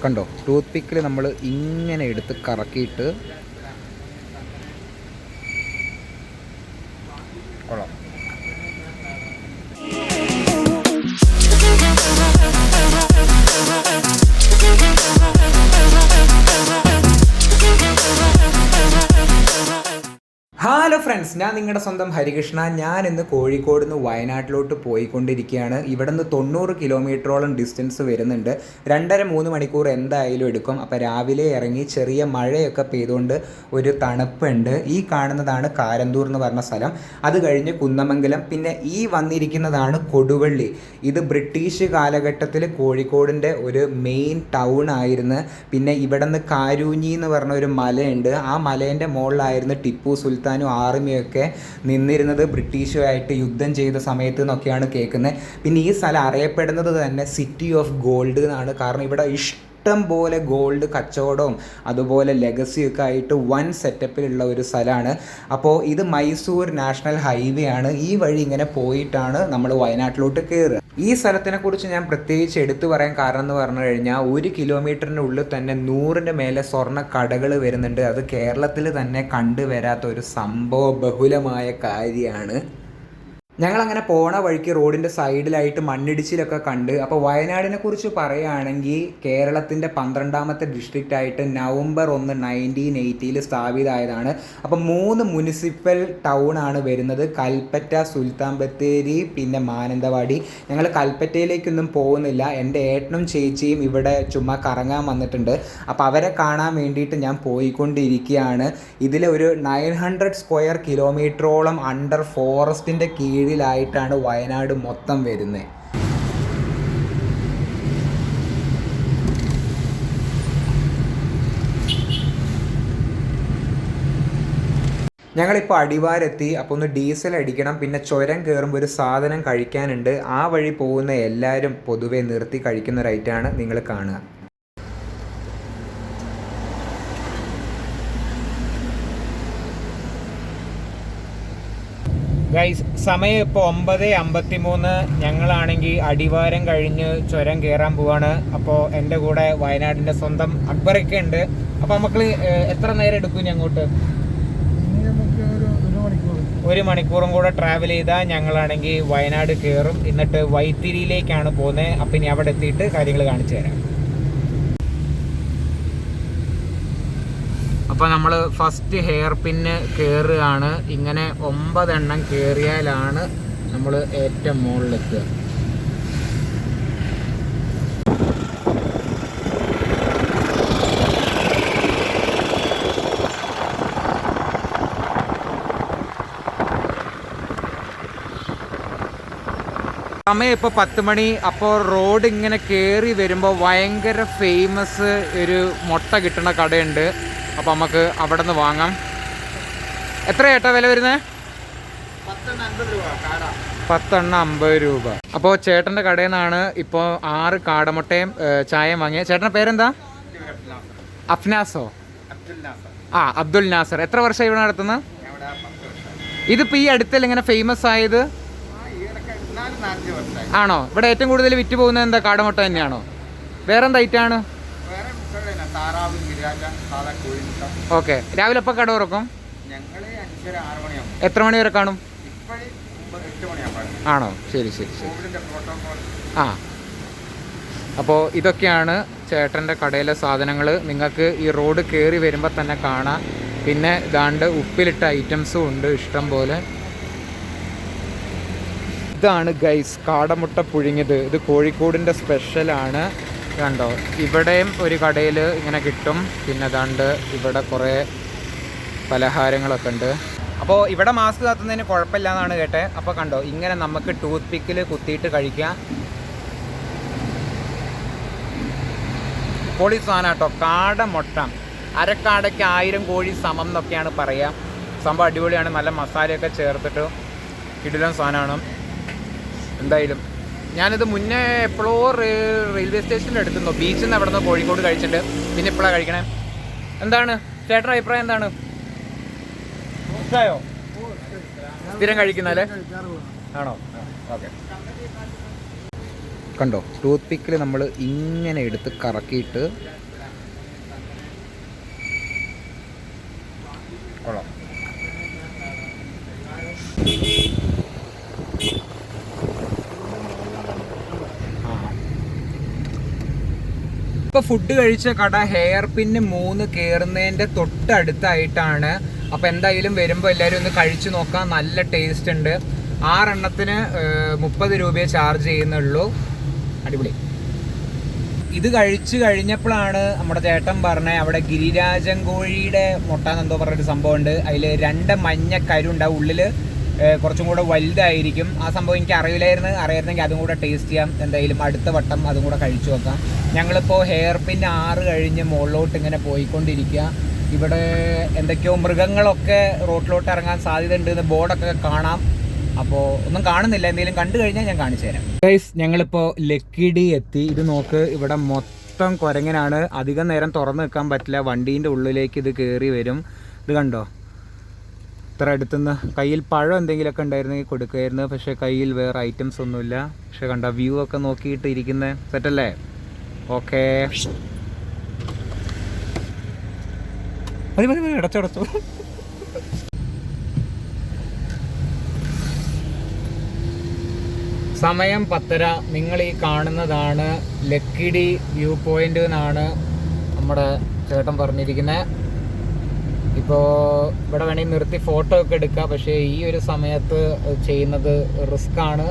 കണ്ടോ, ടൂത്ത് പിക്കിൽ നമ്മൾ ഇങ്ങനെ എടുത്ത് കറക്കിയിട്ട് കൊള്ളാം. ഹലോ ഫ്രണ്ട്സ്, ഞാൻ നിങ്ങളുടെ സ്വന്തം ഹരികൃഷ്ണ. ഞാൻ ഇന്ന് കോഴിക്കോട് നിന്ന് വയനാട്ടിലോട്ട് പോയിക്കൊണ്ടിരിക്കുകയാണ്. ഇവിടെ നിന്ന് 90 കിലോമീറ്ററോളം ഡിസ്റ്റൻസ് വരുന്നുണ്ട്. 2.5-3 മണിക്കൂർ എന്തായാലും എടുക്കും. അപ്പോൾ രാവിലെ ഇറങ്ങി, ചെറിയ മഴയൊക്കെ പെയ്തുകൊണ്ട് ഒരു തണുപ്പുണ്ട്. ഈ കാണുന്നതാണ് കാരന്തൂർ എന്ന് പറഞ്ഞ സ്ഥലം. അത് കഴിഞ്ഞ് കുന്നമംഗലം, പിന്നെ ഈ വന്നിരിക്കുന്നതാണ് കൊടുവള്ളി. ഇത് ബ്രിട്ടീഷ് കാലഘട്ടത്തിൽ കോഴിക്കോടിൻ്റെ ഒരു മെയിൻ ടൗൺ ആയിരുന്നു. പിന്നെ ഇവിടെ നിന്ന് കാരൂഞ്ഞി എന്ന് പറഞ്ഞ ഒരു മലയുണ്ട്. ആ മലേൻ്റെ മുകളിലായിരുന്നു ടിപ്പു സുൽത്താൻ ആർമിയൊക്കെ നിന്നിരുന്നത്, ബ്രിട്ടീഷുമായിട്ട് യുദ്ധം ചെയ്ത സമയത്ത് എന്നൊക്കെയാണ് കേൾക്കുന്നത്. പിന്നെ ഈ സ്ഥലം അറിയപ്പെടുന്നത് തന്നെ സിറ്റി ഓഫ് ഗോൾഡ് എന്നാണ്. കാരണം ഇവിടെ ഇഷ്ടം പോലെ ഗോൾഡ് കച്ചവടവും അതുപോലെ ലെഗസിയൊക്കെ ആയിട്ട് വൻ സെറ്റപ്പിലുള്ള ഒരു സ്ഥലമാണ്. അപ്പോൾ ഇത് മൈസൂർ നാഷണൽ ഹൈവേ ആണ്. ഈ വഴി ഇങ്ങനെ പോയിട്ടാണ് നമ്മൾ വയനാട്ടിലോട്ട് കയറുക. ഈ സ്ഥലത്തിനെക്കുറിച്ച് ഞാൻ പ്രത്യേകിച്ച് എടുത്തു പറയാൻ കാരണം എന്ന് പറഞ്ഞു കഴിഞ്ഞാൽ 1 കിലോമീറ്ററിൻ്റെ ഉള്ളിൽ തന്നെ 100ൻ്റെ മേലെ സ്വർണ്ണ കടകൾ വരുന്നുണ്ട്. അത് കേരളത്തിൽ തന്നെ കണ്ടുവരാത്ത ഒരു സംഭവ ബഹുലമായ കാര്യമാണ്. ഞങ്ങളങ്ങനെ പോണ വഴിക്ക് റോഡിൻ്റെ സൈഡിലായിട്ട് മണ്ണിടിച്ചിലൊക്കെ കണ്ട്. അപ്പോൾ വയനാടിനെ കുറിച്ച് പറയുകയാണെങ്കിൽ കേരളത്തിൻ്റെ 12ാമത്തെ ഡിസ്ട്രിക്റ്റ് ആയിട്ട് നവംബർ 1, 1980 സ്ഥാപിതമായതാണ്. അപ്പോൾ 3 മുനിസിപ്പൽ ടൗൺ ആണ് വരുന്നത്: കൽപ്പറ്റ, സുൽത്താൻ ബത്തേരി, പിന്നെ മാനന്തവാടി. ഞങ്ങൾ കൽപ്പറ്റയിലേക്കൊന്നും പോകുന്നില്ല. എൻ്റെ ഏട്ടനും ചേച്ചിയും ഇവിടെ ചുമ്മാ കറങ്ങാൻ വന്നിട്ടുണ്ട്. അപ്പോൾ അവരെ കാണാൻ വേണ്ടിയിട്ട് ഞാൻ പോയിക്കൊണ്ടിരിക്കുകയാണ്. ഇതിൽ ഒരു 900 സ്ക്വയർ കിലോമീറ്ററോളം അണ്ടർ ഫോറസ്റ്റിൻ്റെ കീഴിലായിട്ടാണ് വയനാട് മൊത്തം വരുന്നത്. ഞങ്ങളിപ്പോൾ അടിവാരെത്തി. അപ്പോൾ ഒന്ന് ഡീസൽ അടിക്കണം. പിന്നെ ചുരം കയറുമ്പോൾ ഒരു സാധനം കഴിക്കാനുണ്ട്. ആ വഴി പോകുന്ന എല്ലാവരും പൊതുവെ നിർത്തി കഴിക്കുന്ന ഒരു ഐറ്റമാണ് നിങ്ങൾ കാണുക. ഗൈസ്, സമയം ഇപ്പോൾ 9:53. ഞങ്ങളാണെങ്കിൽ അടിവാരം കഴിഞ്ഞ് ചുരം കയറാൻ പോവാണ്. അപ്പോൾ എൻ്റെ കൂടെ വയനാടിൻ്റെ സ്വന്തം അക്ബറൊക്കെ ഉണ്ട്. അപ്പോൾ നമുക്ക് എത്ര നേരം എടുക്കും ഞങ്ങോട്ട്? 1 മണിക്കൂറും കൂടെ ട്രാവൽ ചെയ്താൽ ഞങ്ങളാണെങ്കിൽ വയനാട് കയറും. എന്നിട്ട് വൈത്തിരിയിലേക്കാണ് പോകുന്നത്. അപ്പം ഇനി അവിടെ എത്തിയിട്ട് കാര്യങ്ങൾ കാണിച്ചു തരാം. അപ്പോൾ നമ്മൾ ഫസ്റ്റ് ഹെയർ പിന്ന് കയറുകയാണ്. ഇങ്ങനെ 9 എണ്ണം കയറിയാലാണ് നമ്മൾ ഏറ്റവും മുകളിലെത്തുക. സമയം ഇപ്പോൾ 10 മണി. അപ്പോൾ റോഡ് ഇങ്ങനെ കയറി വരുമ്പോൾ ഭയങ്കര ഫേമസ് ഒരു മുട്ട കിട്ടുന്ന കടയുണ്ട്. അപ്പോൾ നമുക്ക് അവിടെ നിന്ന് വാങ്ങാം. എത്ര ചേട്ടാ വില വരുന്നത്? 10 എണ്ണം 50 രൂപ. അപ്പോൾ ചേട്ടൻ്റെ കടയിൽ നിന്നാണ് ഇപ്പോൾ 6 കാടമുട്ടയും ചായയും വാങ്ങിയത്. ചേട്ടൻ്റെ പേരെന്താ? അഫ്നാസോ? അബ്ദുൽ നാസർ. എത്ര വർഷം ഇവിടെ നടത്തുന്നത്? ഇതിപ്പോൾ ഈ അടുത്തല്ല ഇങ്ങനെ ഫേമസ് ആയത് ആണോ? ഇവിടെ ഏറ്റവും കൂടുതൽ വിറ്റ് പോകുന്നത് എന്താ, കാടമുട്ട തന്നെയാണോ? വേറെന്താ ഐറ്റാണ്? ഓക്കെ. രാവിലെ എപ്പോൾ കട തുറക്കും? എത്ര മണി വരെ കാണും? ആണോ? ശരി ശരി ശരി. അപ്പോൾ ഇതൊക്കെയാണ് ചേട്ടൻ്റെ കടയിലെ സാധനങ്ങൾ. നിങ്ങൾക്ക് ഈ റോഡ് കയറി വരുമ്പോൾ തന്നെ കാണാം. പിന്നെ ദാണ്ട് ഉപ്പിലിട്ട ഐറ്റംസും ഉണ്ട് ഇഷ്ടം പോലെ. ഇതാണ് ഗൈസ് കാടമുട്ട പുഴുങ്ങിയത്. ഇത് കോഴിക്കോടിൻ്റെ സ്പെഷ്യലാണ്. കണ്ടോ, ഇവിടെയും ഒരു കടയിൽ ഇങ്ങനെ കിട്ടും. പിന്നെ അതാണ്ട് ഇവിടെ കുറേ പലഹാരങ്ങളൊക്കെ ഉണ്ട്. അപ്പോൾ ഇവിടെ മാസ്ക് കത്തുന്നതിന് കുഴപ്പമില്ല എന്നാണ് കേട്ടത്. അപ്പോൾ കണ്ടോ, ഇങ്ങനെ നമുക്ക് ടൂത്ത് പിക്കിൽ കുത്തിയിട്ട് കഴിക്കാം. പൊളി സാധനം കേട്ടോ. കാടമുട്ട അരക്കാടയ്ക്ക് 1000 കോഴി സമം എന്നൊക്കെയാണ് പറയുക. സംഭവം അടിപൊളിയാണ്. നല്ല മസാലയൊക്കെ ചേർത്തിട്ട് കിടിലൻ സാധനമാണ്. എന്തായാലും ഞാനിത് മുന്നേ എപ്പോഴോ റെയിൽവേ സ്റ്റേഷനിൽ എടുത്തുന്നു. ബീച്ചിൽ നിന്ന് അവിടെ നിന്ന് കോഴിക്കോട് കഴിച്ചിട്ടുണ്ട്. പിന്നെ ഇപ്പോഴാണ് കഴിക്കണേ. എന്താണ് ചേട്ടൻ്റെ അഭിപ്രായം? എന്താണ്, ഇഷ്ടമായോ? സ്ഥിരം കഴിക്കുന്നല്ലേ? ആണോ? ഓക്കെ. കണ്ടോ, ടൂത്ത് പിക്കിൽ നമ്മൾ ഇങ്ങനെ എടുത്ത് കറക്കിയിട്ട് കൊള്ളാം. ഇപ്പോൾ ഫുഡ് കഴിച്ച കട ഹെയർ പിന്ന് 3 കയറുന്നതിൻ്റെ തൊട്ടടുത്തായിട്ടാണ്. അപ്പോൾ എന്തായാലും വരുമ്പോൾ എല്ലാവരും ഒന്ന് കഴിച്ചു നോക്കാം. നല്ല ടേസ്റ്റ് ഉണ്ട്. 6 എണ്ണത്തിന് 30 രൂപയെ ചാർജ് ചെയ്യുന്നുള്ളൂ. അടിപൊളി. ഇത് കഴിച്ചു കഴിഞ്ഞപ്പോഴാണ് നമ്മുടെ ചേട്ടൻ പറഞ്ഞത് അവിടെ ഗിരിരാജൻ കോഴിയുടെ മുട്ട എന്നെന്തോ പറഞ്ഞൊരു സംഭവമുണ്ട്. അതിൽ 2 മഞ്ഞ കരുണ്ടാവും, ഉള്ളിൽ കുറച്ചും കൂടെ വലുതായിരിക്കും. ആ സംഭവം എനിക്ക് അറിയായിരുന്നെങ്കിൽ അതും കൂടെ ടേസ്റ്റ് ചെയ്യാം. എന്തായാലും അടുത്ത വട്ടം അതും കൂടെ കഴിച്ചു നോക്കാം. ഞങ്ങളിപ്പോൾ ഹെയർ പിൻ 6 കഴിഞ്ഞ് മുകളിലോട്ട് ഇങ്ങനെ പോയിക്കൊണ്ടിരിക്കുക. ഇവിടെ എന്തൊക്കെയോ മൃഗങ്ങളൊക്കെ റോട്ടിലോട്ട് ഇറങ്ങാൻ സാധ്യത ഉണ്ടെന്ന് ബോർഡൊക്കെ കാണാം. അപ്പോൾ ഒന്നും കാണുന്നില്ല, എന്തെങ്കിലും കണ്ടു കഴിഞ്ഞാൽ ഞാൻ കാണിച്ചു തരാം. ഗൈസ്, ഞങ്ങളിപ്പോൾ ലക്കിടി എത്തി. ഇത് നോക്ക്, ഇവിടെ മൊത്തം കുരങ്ങനാണ്. അധികം നേരം തുറന്നു നിൽക്കാൻ പറ്റില്ല, വണ്ടീൻ്റെ ഉള്ളിലേക്ക് ഇത് കയറി വരും. ഇത് കണ്ടോ, ഇത്ര അടുത്തുനിന്ന്. കയ്യിൽ പഴം എന്തെങ്കിലുമൊക്കെ ഉണ്ടായിരുന്നെങ്കിൽ കൊടുക്കുമായിരുന്നു, പക്ഷേ കയ്യിൽ വേറെ ഐറ്റംസ് ഒന്നുമില്ല. പക്ഷെ കണ്ടോ, വ്യൂ ഒക്കെ നോക്കിയിട്ട് ഇരിക്കുന്നത് സെറ്റല്ലേ? ഓക്കേ, മതി അടച്ചടച്ചു. സമയം 10:30. നിങ്ങൾ ഈ കാണുന്നതാണ് ലക്കിടി വ്യൂ പോയിന്റ് എന്നാണ് നമ്മുടെ ചേട്ടൻ പറഞ്ഞിരിക്കുന്നത്. ഇപ്പോൾ ഇവിടെ വേണമെങ്കിൽ നിർത്തി ഫോട്ടോ ഒക്കെ എടുക്കാം, പക്ഷേ ഈ ഒരു സമയത്ത് ചെയ്യുന്നത് റിസ്ക് ആണ്.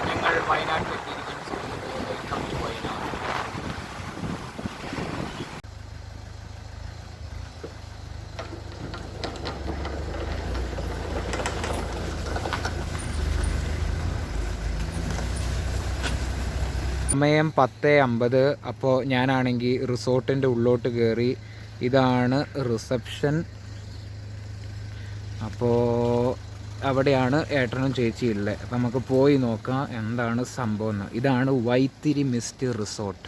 ഞങ്ങൾ വയനാട്ടിൽ സമയം 10:50. അപ്പോൾ ഞാനാണെങ്കിൽ റിസോർട്ടിൻ്റെ ഉള്ളോട്ട് കയറി. ഇതാണ് റിസപ്ഷൻ. അപ്പോൾ അവിടെയാണ് ഏട്ടനും ചേച്ചിയും ഉള്ളത്. അപ്പോൾ നമുക്ക് പോയി നോക്കാം എന്താണ് സംഭവം എന്ന്. ഇതാണ് വൈത്തിരി മിസ്റ്റ് റിസോർട്ട്.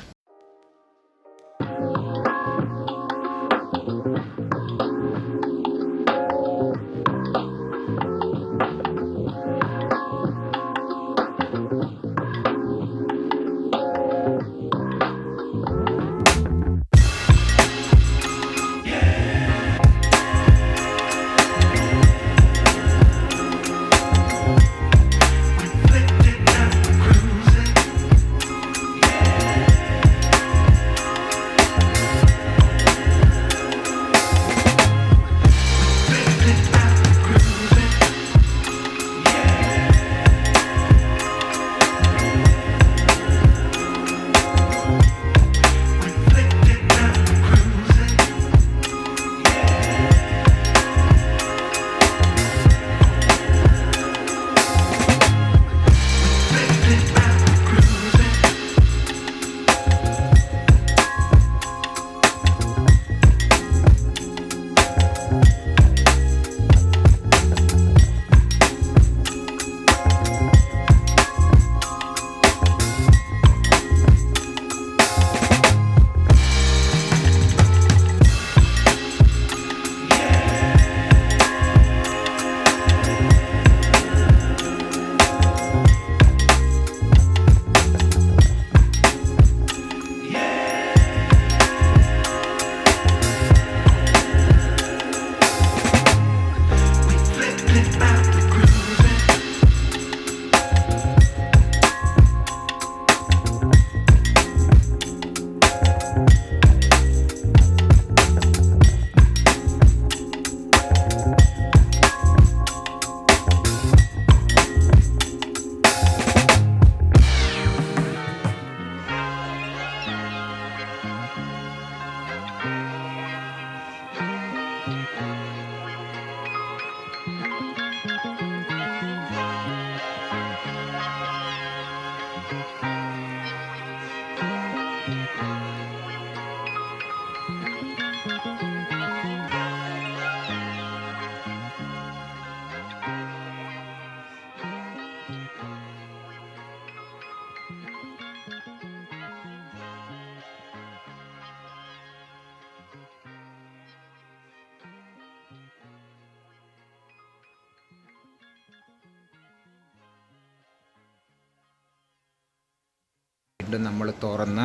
ഇത് നമ്മൾ തുറന്ന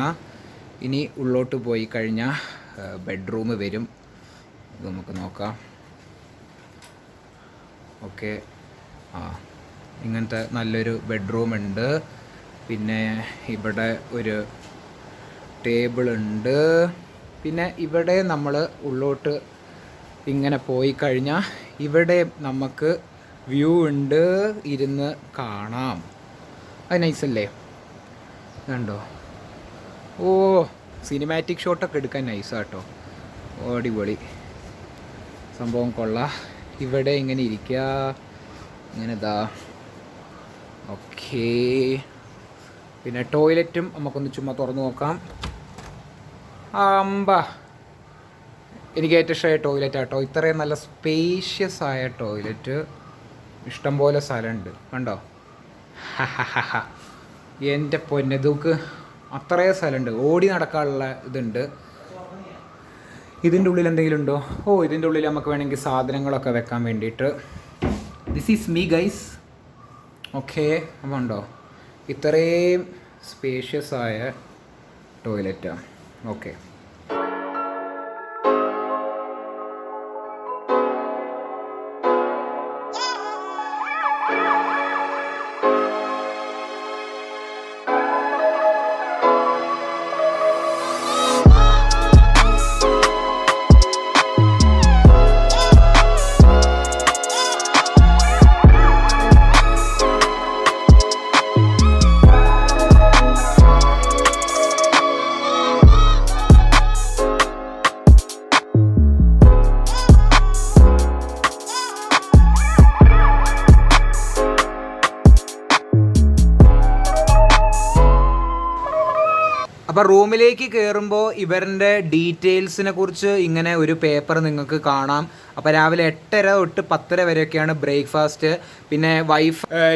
ഇനി ഉള്ളോട്ട് പോയി കഴിഞ്ഞാൽ ബെഡ്റൂം വരും. ഇത് നമുക്ക് നോക്കാം. ഓക്കെ, ഇങ്ങനത്തെ നല്ലൊരു ബെഡ്റൂം ഉണ്ട്. പിന്നെ ഇവിടെ ഒരു ടേബിളുണ്ട്. പിന്നെ ഇവിടെ നമ്മൾ ഉള്ളോട്ട് ഇങ്ങനെ പോയി കഴിഞ്ഞാൽ ഇവിടെ നമുക്ക് വ്യൂ ഉണ്ട്, ഇരുന്ന് കാണാം. അത് നൈസല്ലേ? കണ്ടോ? ഓ, സിനിമാറ്റിക് ഷോട്ടൊക്കെ എടുക്കാൻ നൈസാട്ടോ. അടിപൊളി സംഭവം, കൊള്ളാം. ഇവിടെ ഇങ്ങനെ ഇരിക്കുക, ഇങ്ങനെ ഇതാ. ഓക്കേ, പിന്നെ ടോയ്ലറ്റും നമുക്കൊന്ന് ചുമ്മാ തുറന്നു നോക്കാം. എനിക്ക് ഏറ്റവും ഇഷ്ടമായ ടോയ്ലറ്റ് ആട്ടോ. ഇത്രയും നല്ല സ്പേഷ്യസ് ആയ ടോയ്ലറ്റ്, ഇഷ്ടംപോലെ സ്ഥലമുണ്ട്. കണ്ടോ? എൻ്റെ പൊന്നതൂക്ക് അത്രയും സ്ഥലമുണ്ട്, ഓടി നടക്കാനുള്ള ഇതുണ്ട്. ഇതിൻ്റെ ഉള്ളിൽ എന്തെങ്കിലും ഉണ്ടോ? ഓ, ഇതിൻ്റെ ഉള്ളിൽ നമുക്ക് വേണമെങ്കിൽ സാധനങ്ങളൊക്കെ വെക്കാൻ വേണ്ടിയിട്ട്. This is me guys. Okay, അപ്പോൾ ഉണ്ടോ? ഇത്രയും സ്പേഷ്യസ് ആയ ടോയ്ലറ്റാണ്. ഓക്കെ, അപ്പോൾ റൂമിലേക്ക് കയറുമ്പോൾ ഇവരുടെ ഡീറ്റെയിൽസിനെ കുറിച്ച് ഇങ്ങനെ ഒരു പേപ്പർ നിങ്ങൾക്ക് കാണാം. അപ്പോൾ രാവിലെ 8:30 തൊട്ട് 10:30 വരെയൊക്കെയാണ് ബ്രേക്ക്ഫാസ്റ്റ്. പിന്നെ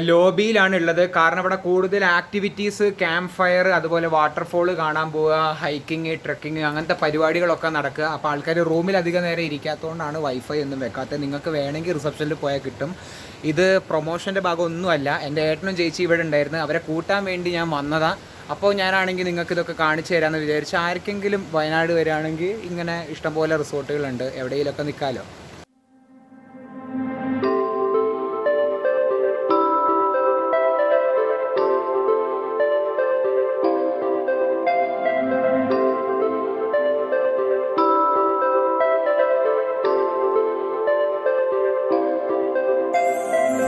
ലോബിയിലാണ് ഉള്ളത്. കാരണം ഇവിടെ കൂടുതൽ ആക്ടിവിറ്റീസ്, ക്യാമ്പ് ഫയർ, അതുപോലെ വാട്ടർഫോൾ കാണാൻ പോവുക, ഹൈക്കിങ്, ട്രക്കിങ്, അങ്ങനത്തെ പരിപാടികളൊക്കെ നടക്കുക. അപ്പോൾ ആൾക്കാർ റൂമിൽ അധികം നേരം ഇരിക്കാത്തതുകൊണ്ടാണ് വൈഫൈ ഒന്നും വെക്കാത്തത്. നിങ്ങൾക്ക് വേണമെങ്കിൽ റിസപ്ഷനിൽ പോയാൽ കിട്ടും. ഇത് പ്രൊമോഷൻ്റെ ഭാഗമൊന്നുമല്ല. എൻ്റെ ഏട്ടനും ചേച്ചി ഇവിടെ ഉണ്ടായിരുന്നു, അവരെ കൂട്ടാൻ വേണ്ടി ഞാൻ വന്നതാണ്. അപ്പോൾ ഞാനാണെങ്കിൽ നിങ്ങൾക്ക് ഇതൊക്കെ കാണിച്ചു തരാമെന്ന് വിചാരിച്ചു. ആർക്കെങ്കിലും വയനാട് വരികയാണെങ്കിൽ ഇങ്ങനെ ഇഷ്ടംപോലെ റിസോർട്ടുകളുണ്ട്, എവിടെയെങ്കിലുമൊക്കെ നിൽക്കാമല്ലോ.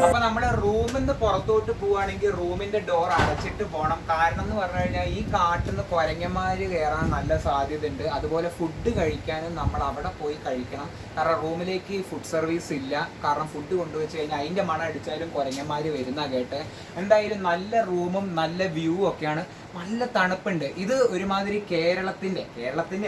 അപ്പോൾ നമ്മൾ റൂമിൽ നിന്ന് പുറത്തോട്ട് പോവുകയാണെങ്കിൽ റൂമിൻ്റെ ഡോർ അടച്ചിട്ട് പോകണം. കാരണം എന്ന് പറഞ്ഞു കഴിഞ്ഞാൽ ഈ കാട്ടിൽ നിന്ന് കുരങ്ങന്മാർ കയറാൻ നല്ല സാധ്യത ഉണ്ട്. അതുപോലെ ഫുഡ് കഴിക്കാനും നമ്മൾ അവിടെ പോയി കഴിക്കണം. കാരണം റൂമിലേക്ക് ഫുഡ് സർവീസ് ഇല്ല. കാരണം ഫുഡ് കൊണ്ടുവച്ച് കഴിഞ്ഞാൽ അതിൻ്റെ മണം അടിച്ചാലും കുരങ്ങന്മാർ വരുന്ന കേട്ട്. എന്തായാലും നല്ല റൂമും നല്ല വ്യൂ ഒക്കെയാണ്. നല്ല തണുപ്പുണ്ട്. ഇത് ഒരുമാതിരി കേരളത്തിൻ്റെ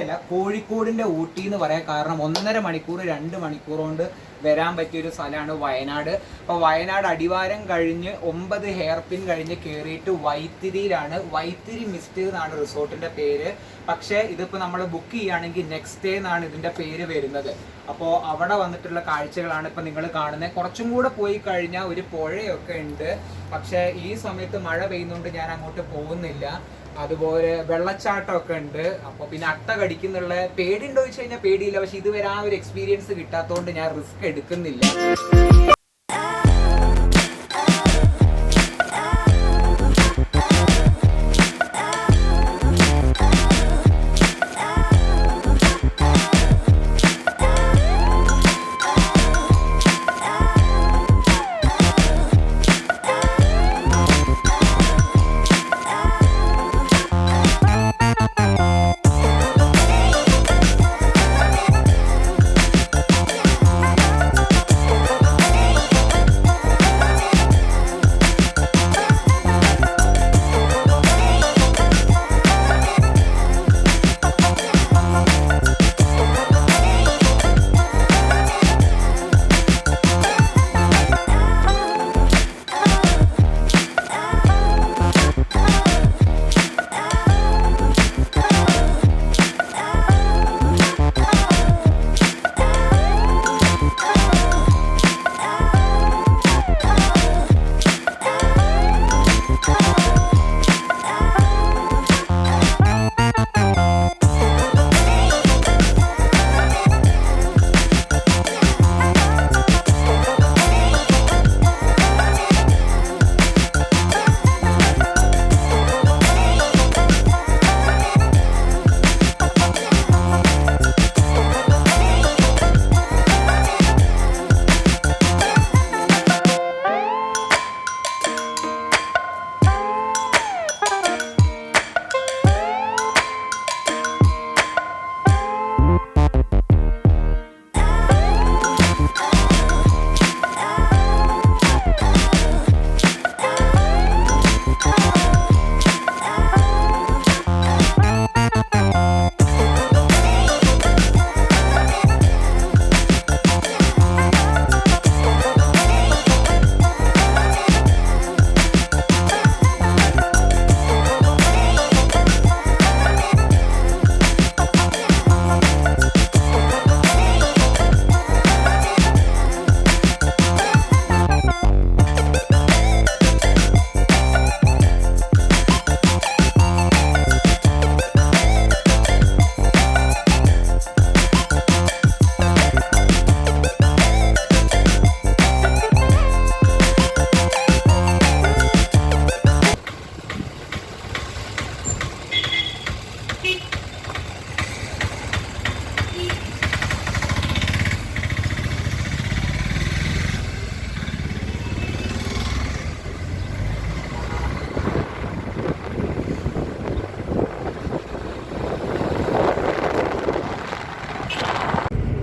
അല്ല, കോഴിക്കോടിൻ്റെ ഊട്ടി എന്ന് പറയാൻ കാരണം 1.5 മണിക്കൂർ 2 മണിക്കൂർ കൊണ്ട് വരാൻ പറ്റിയൊരു സ്ഥലമാണ് വയനാട്. അപ്പോൾ വയനാട് അടിവാരം കഴിഞ്ഞ് 9 ഹെയർ പിൻ കഴിഞ്ഞ് കയറിയിട്ട് വൈത്തിരിയിലാണ്. വൈത്തിരി മിസ്റ്റ് എന്നാണ് റിസോർട്ടിൻ്റെ പേര്. പക്ഷേ ഇതിപ്പോൾ നമ്മൾ ബുക്ക് ചെയ്യുകയാണെങ്കിൽ നെക്സ്റ്റ് ഡേ എന്നാണ് ഇതിൻ്റെ പേര് വരുന്നത്. അപ്പോൾ അവിടെ വന്നിട്ടുള്ള കാഴ്ചകളാണ് ഇപ്പോൾ നിങ്ങൾ കാണുന്നത്. കുറച്ചും കൂടെ പോയി കഴിഞ്ഞാൽ ഒരു പുഴയൊക്കെ ഉണ്ട്. പക്ഷേ ഈ സമയത്ത് മഴ പെയ്യുന്നതുകൊണ്ട് ഞാൻ അങ്ങോട്ട് പോകുന്നില്ല. അതുപോലെ വെള്ളച്ചാട്ടമൊക്കെ ഉണ്ട്. അപ്പോൾ പിന്നെ അട്ട കടിക്കുന്നുള്ള പേടിയുണ്ടോ ചോദിച്ചു കഴിഞ്ഞാൽ പേടിയില്ല. പക്ഷെ ഇതുവരെ ആ ഒരു എക്സ്പീരിയൻസ് കിട്ടാത്തതുകൊണ്ട് ഞാൻ റിസ്ക് എടുക്കുന്നില്ല.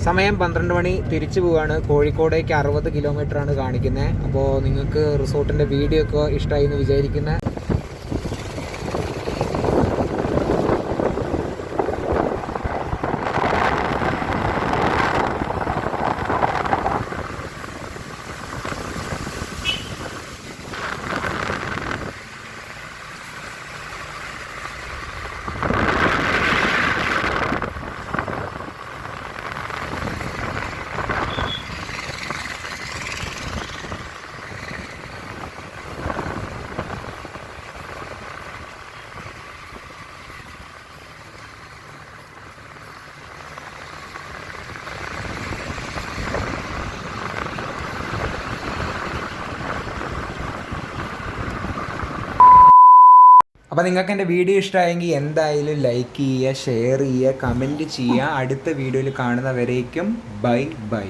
സമയം 12 മണി. തിരിച്ചു പോവുകയാണ്. കോഴിക്കോടേക്ക് 60 കിലോമീറ്ററാണ് കാണിക്കുന്നത്. അപ്പോൾ നിങ്ങൾക്ക് റിസോർട്ടിൻ്റെ വീഡിയോ ഒക്കെ ഇഷ്ടമായി എന്ന് വിചാരിക്കുന്നത്. അപ്പോൾ നിങ്ങൾക്ക് എൻ്റെ വീഡിയോ ഇഷ്ടമായെങ്കിൽ എന്തായാലും ലൈക്ക് ചെയ്യുക, ഷെയർ ചെയ്യുക, കമൻറ്റ് ചെയ്യുക. അടുത്ത വീഡിയോയിൽ കാണുന്നവരേക്കും ബൈ ബൈ.